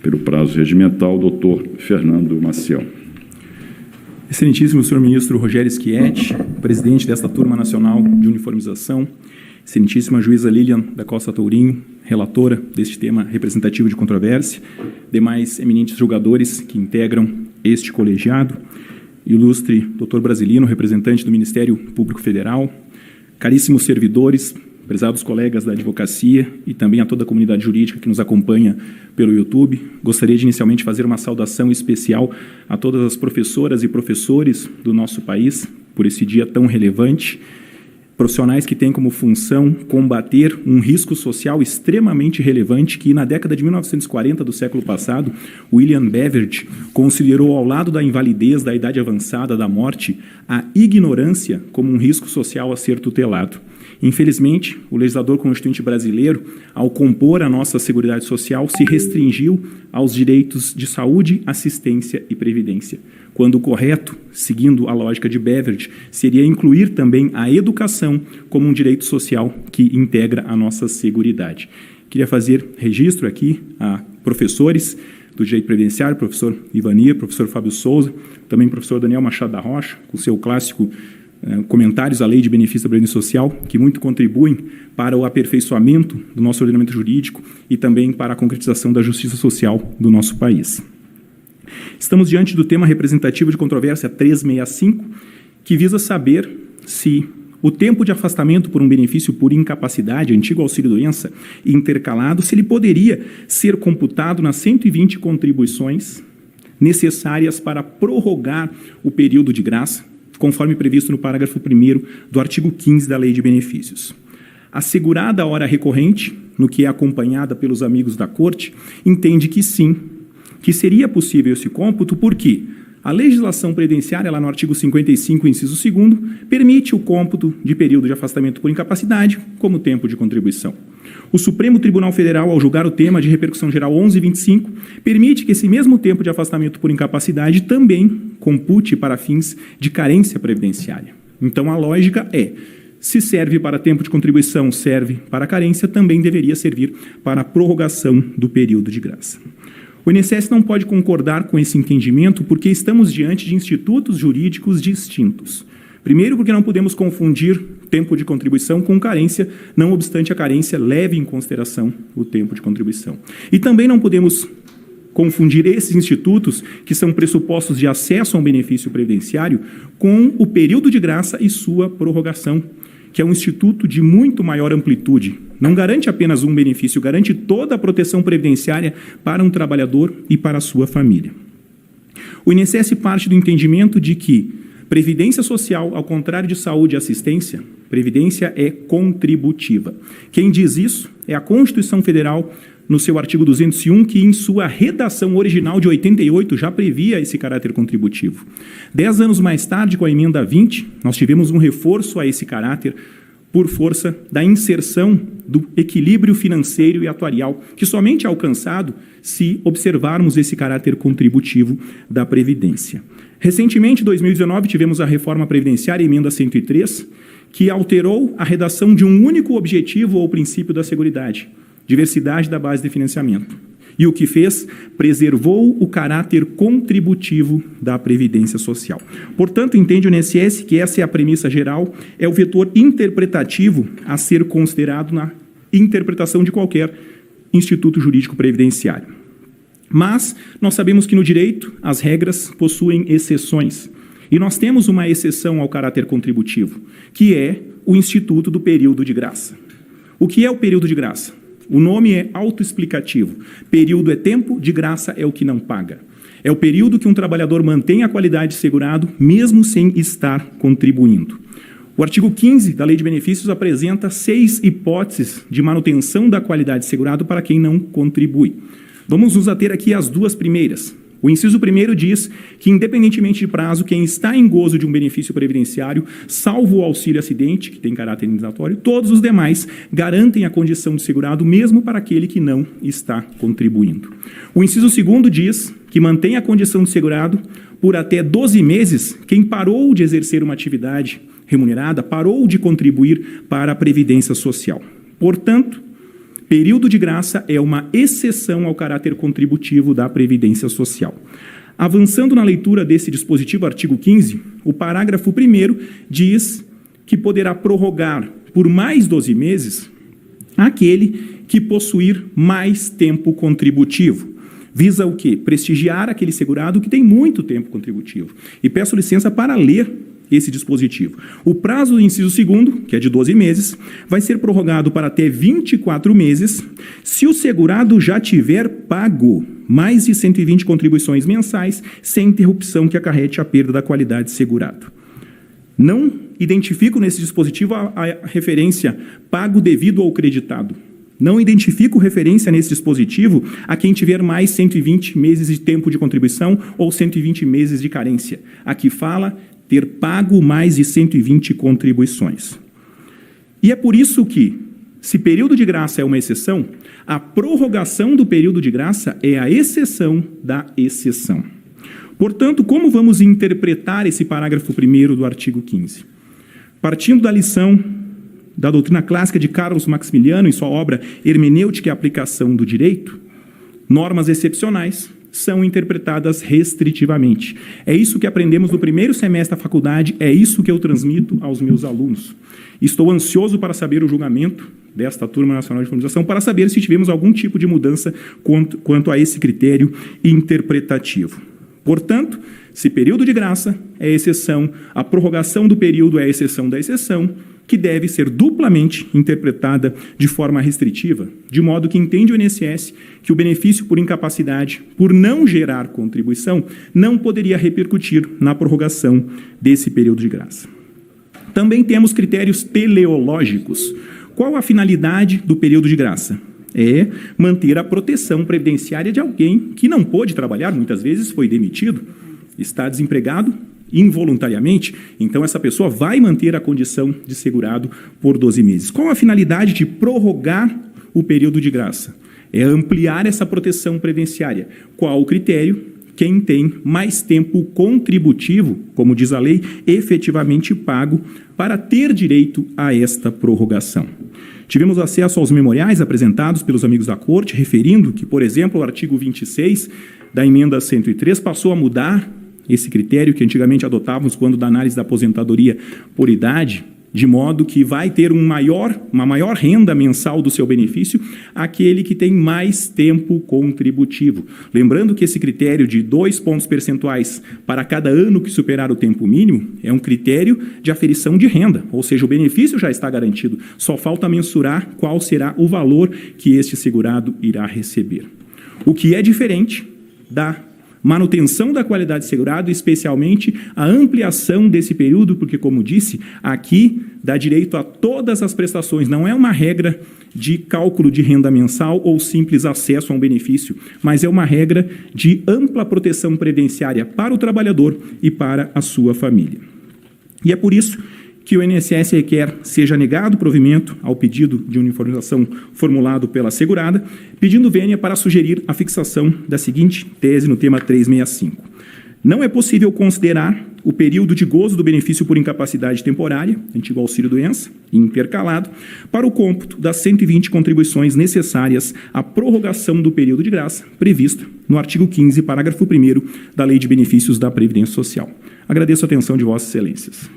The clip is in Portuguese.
pelo prazo regimental, doutor Fernando Maciel. Excelentíssimo senhor ministro Rogério Schietti, presidente desta Turma Nacional de Uniformização, excelentíssima juíza Lilian da Costa Tourinho, relatora deste tema representativo de controvérsia, demais eminentes julgadores que integram este colegiado, ilustre doutor Brasilino, representante do Ministério Público Federal, caríssimos servidores, prezados colegas da advocacia e também a toda a comunidade jurídica que nos acompanha pelo YouTube. Gostaria de inicialmente fazer uma saudação especial a todas as professoras e professores do nosso país por esse dia tão relevante, profissionais que têm como função combater um risco social extremamente relevante que, na década de 1940 do século passado, William Beveridge considerou, ao lado da invalidez, da idade avançada, da morte, a ignorância como um risco social a ser tutelado. Infelizmente, o legislador constituinte brasileiro, ao compor a nossa Seguridade Social, se restringiu aos direitos de saúde, assistência e previdência, quando o correto, seguindo a lógica de Beveridge, seria incluir também a educação como um direito social que integra a nossa Seguridade. Queria fazer registro aqui a professores do direito previdenciário, professor Ivania, professor Fábio Souza, também professor Daniel Machado da Rocha, com seu clássico comentários à Lei de Benefício da Previdência Social, que muito contribuem para o aperfeiçoamento do nosso ordenamento jurídico e também para a concretização da justiça social do nosso país. Estamos diante do tema representativo de controvérsia 365, que visa saber se o tempo de afastamento por um benefício por incapacidade, antigo auxílio-doença, intercalado, se ele poderia ser computado nas 120 contribuições necessárias para prorrogar o período de graça, conforme previsto no parágrafo 1º do artigo 15 da Lei de Benefícios. Assegurada a hora recorrente, no que é acompanhada pelos amigos da Corte, entende que sim, que seria possível esse cômputo, porque a legislação previdenciária, lá no artigo 55, inciso 2º, permite o cômputo de período de afastamento por incapacidade como tempo de contribuição. O Supremo Tribunal Federal, ao julgar o tema de repercussão geral 1125, permite que esse mesmo tempo de afastamento por incapacidade também compute para fins de carência previdenciária. Então, a lógica é, se serve para tempo de contribuição, serve para carência, também deveria servir para a prorrogação do período de graça. O INSS não pode concordar com esse entendimento porque estamos diante de institutos jurídicos distintos. Primeiro, porque não podemos confundir tempo de contribuição com carência, não obstante a carência leve em consideração o tempo de contribuição. E também não podemos confundir esses institutos, que são pressupostos de acesso a um benefício previdenciário, com o período de graça e sua prorrogação, que é um instituto de muito maior amplitude. Não garante apenas um benefício, garante toda a proteção previdenciária para um trabalhador e para a sua família. O INSS parte do entendimento de que previdência social, ao contrário de saúde e assistência, previdência é contributiva. Quem diz isso é a Constituição Federal, no seu artigo 201, que em sua redação original de 88 já previa esse caráter contributivo. 10 anos mais tarde, com a emenda 20, nós tivemos um reforço a esse caráter por força da inserção do equilíbrio financeiro e atuarial, que somente é alcançado se observarmos esse caráter contributivo da Previdência. Recentemente, em 2019, tivemos a reforma previdenciária, emenda 103, que alterou a redação de um único objetivo ou princípio da Seguridade: diversidade da base de financiamento. E o que fez? Preservou o caráter contributivo da Previdência Social. Portanto, entende o INSS que essa é a premissa geral, é o vetor interpretativo a ser considerado na interpretação de qualquer instituto jurídico previdenciário. Mas nós sabemos que no direito as regras possuem exceções. E nós temos uma exceção ao caráter contributivo, que é o instituto do período de graça. O que é o período de graça? O nome é autoexplicativo. Período é tempo, de graça é o que não paga. É o período que um trabalhador mantém a qualidade de segurado, mesmo sem estar contribuindo. O artigo 15 da Lei de Benefícios apresenta 6 hipóteses de manutenção da qualidade de segurado para quem não contribui. Vamos nos ater aqui às duas primeiras. O inciso 1º diz que, independentemente de prazo, quem está em gozo de um benefício previdenciário, salvo o auxílio acidente, que tem caráter indenizatório, todos os demais garantem a condição de segurado, mesmo para aquele que não está contribuindo. O inciso 2º diz que mantém a condição de segurado por até 12 meses quem parou de exercer uma atividade remunerada, parou de contribuir para a Previdência Social. Portanto, Período de graça é uma exceção ao caráter contributivo da Previdência Social. Avançando na leitura desse dispositivo, artigo 15, o parágrafo 1º diz que poderá prorrogar por mais 12 meses aquele que possuir mais tempo contributivo. Visa o quê? Prestigiar aquele segurado que tem muito tempo contributivo. E peço licença para ler esse dispositivo. O prazo do inciso 2º, que é de 12 meses, vai ser prorrogado para até 24 meses se o segurado já tiver pago mais de 120 contribuições mensais sem interrupção que acarrete a perda da qualidade de segurado. Não identifico nesse dispositivo a referência pago devido ao creditado. Não identifico referência nesse dispositivo a quem tiver mais 120 meses de tempo de contribuição ou 120 meses de carência. Aqui fala ter pago mais de 120 contribuições. E é por isso que, se período de graça é uma exceção, a prorrogação do período de graça é a exceção da exceção. Portanto, como vamos interpretar esse parágrafo 1º do artigo 15? Partindo da lição da doutrina clássica de Carlos Maximiliano, em sua obra Hermenêutica e Aplicação do Direito, normas excepcionais são interpretadas restritivamente. É isso que aprendemos no primeiro semestre da faculdade, é isso que eu transmito aos meus alunos. Estou ansioso para saber o julgamento desta Turma Nacional de Uniformização, para saber se tivemos algum tipo de mudança quanto a esse critério interpretativo. Portanto, se período de graça é exceção, a prorrogação do período é exceção da exceção, que deve ser duplamente interpretada de forma restritiva, de modo que entende o INSS que o benefício por incapacidade, por não gerar contribuição, não poderia repercutir na prorrogação desse período de graça. Também temos critérios teleológicos. Qual a finalidade do período de graça? É manter a proteção previdenciária de alguém que não pôde trabalhar, muitas vezes foi demitido, está desempregado involuntariamente, então essa pessoa vai manter a condição de segurado por 12 meses. Qual a finalidade de prorrogar o período de graça? É ampliar essa proteção previdenciária. Qual o critério? Quem tem mais tempo contributivo, como diz a lei, efetivamente pago, para ter direito a esta prorrogação. Tivemos acesso aos memoriais apresentados pelos amigos da Corte, referindo que, por exemplo, o artigo 26 da emenda 103 passou a mudar esse critério que antigamente adotávamos quando da análise da aposentadoria por idade, de modo que vai ter uma maior renda mensal do seu benefício aquele que tem mais tempo contributivo. Lembrando que esse critério de 2 pontos percentuais para cada ano que superar o tempo mínimo é um critério de aferição de renda, ou seja, o benefício já está garantido, só falta mensurar qual será o valor que este segurado irá receber. O que é diferente da manutenção da qualidade de segurado, especialmente a ampliação desse período, porque, como disse, aqui dá direito a todas as prestações. Não é uma regra de cálculo de renda mensal ou simples acesso a um benefício, mas é uma regra de ampla proteção previdenciária para o trabalhador e para a sua família. E é por isso que o INSS requer seja negado provimento ao pedido de uniformização formulado pela segurada, pedindo vênia para sugerir a fixação da seguinte tese no tema 365. Não é possível considerar o período de gozo do benefício por incapacidade temporária, antigo auxílio-doença, intercalado, para o cômputo das 120 contribuições necessárias à prorrogação do período de graça prevista no artigo 15, parágrafo 1º da Lei de Benefícios da Previdência Social. Agradeço a atenção de Vossas Excelências.